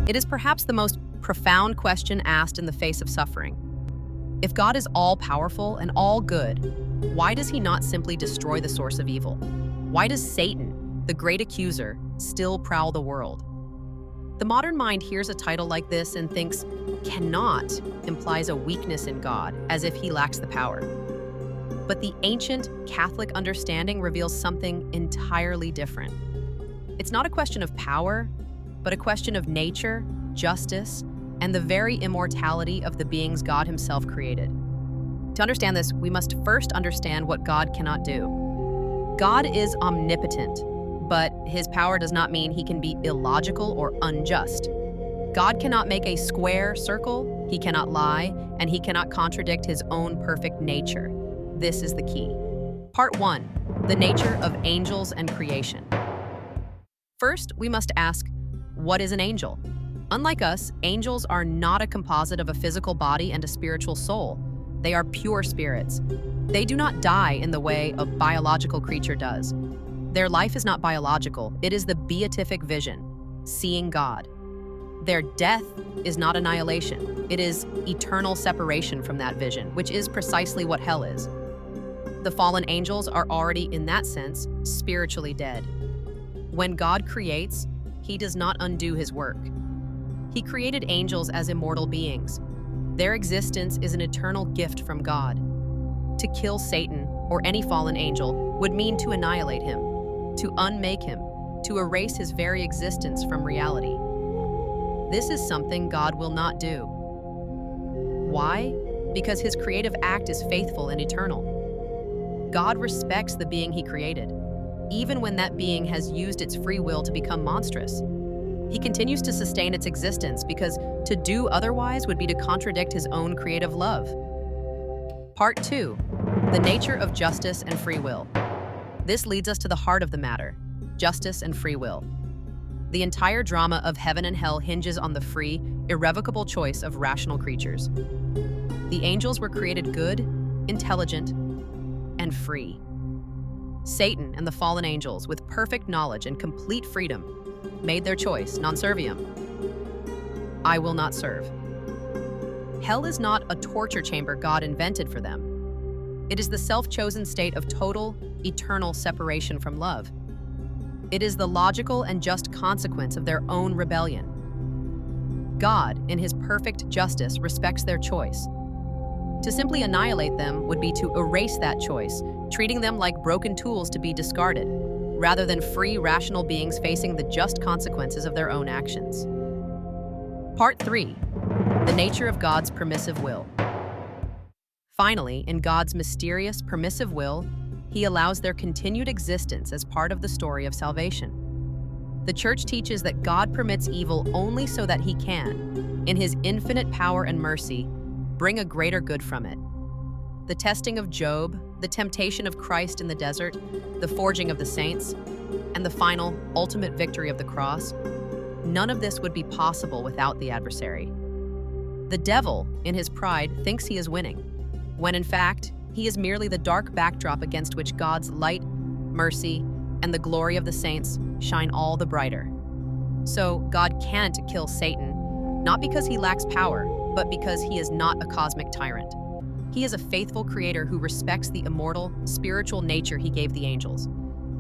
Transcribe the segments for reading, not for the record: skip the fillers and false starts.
It is perhaps the most profound question asked in the face of suffering. If God is all-powerful and all-good, why does he not simply destroy the source of evil? Why does Satan, the great accuser, still prowl the world? The modern mind hears a title like this and thinks, "cannot" implies a weakness in God, as if he lacks the power. But the ancient Catholic understanding reveals something entirely different. It's not a question of power, but a question of nature, justice, and the very immortality of the beings God himself created. To understand this, we must first understand what God cannot do. God is omnipotent, but his power does not mean he can be illogical or unjust. God cannot make a square circle, he cannot lie, and he cannot contradict his own perfect nature. This is the key. Part 1. The nature of angels and creation. First, we must ask, what is an angel? Unlike us, angels are not a composite of a physical body and a spiritual soul. They are pure spirits. They do not die in the way a biological creature does. Their life is not biological, it is the beatific vision, seeing God. Their death is not annihilation, it is eternal separation from that vision, which is precisely what hell is. The fallen angels are already, in that sense, spiritually dead. When God creates, he does not undo his work. He created angels as immortal beings. Their existence is an eternal gift from God. To kill Satan, or any fallen angel, would mean to annihilate him, to unmake him, to erase his very existence from reality. This is something God will not do. Why? Because his creative act is faithful and eternal. God respects the being he created, even when that being has used its free will to become monstrous. He continues to sustain its existence because to do otherwise would be to contradict his own creative love. Part 2. The nature of justice and free will. This leads us to the heart of the matter, justice and free will. The entire drama of heaven and hell hinges on the free, irrevocable choice of rational creatures. The angels were created good, intelligent, and free. Satan and the fallen angels, with perfect knowledge and complete freedom, made their choice, non serviam. I will not serve. Hell is not a torture chamber God invented for them. It is the self-chosen state of total, eternal separation from love. It is the logical and just consequence of their own rebellion. God, in his perfect justice, respects their choice. To simply annihilate them would be to erase that choice, treating them like broken tools to be discarded, rather than free, rational beings facing the just consequences of their own actions. Part 3. The nature of God's permissive will. Finally, in God's mysterious, permissive will, he allows their continued existence as part of the story of salvation. The Church teaches that God permits evil only so that he can, in his infinite power and mercy, bring a greater good from it. The testing of Job, the temptation of Christ in the desert, the forging of the saints, and the final, ultimate victory of the cross, none of this would be possible without the adversary. The devil, in his pride, thinks he is winning, when in fact, he is merely the dark backdrop against which God's light, mercy, and the glory of the saints shine all the brighter. So, God can't kill Satan, not because he lacks power, but because he is not a cosmic tyrant. He is a faithful creator who respects the immortal, spiritual nature he gave the angels.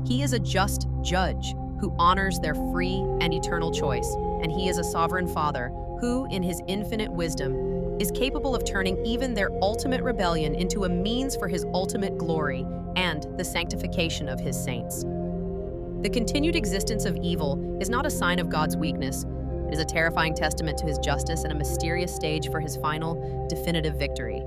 He is a just judge who honors their free and eternal choice, and he is a sovereign father who, in his infinite wisdom, is capable of turning even their ultimate rebellion into a means for his ultimate glory and the sanctification of his saints. The continued existence of evil is not a sign of God's weakness. It is a terrifying testament to his justice and a mysterious stage for his final, definitive victory.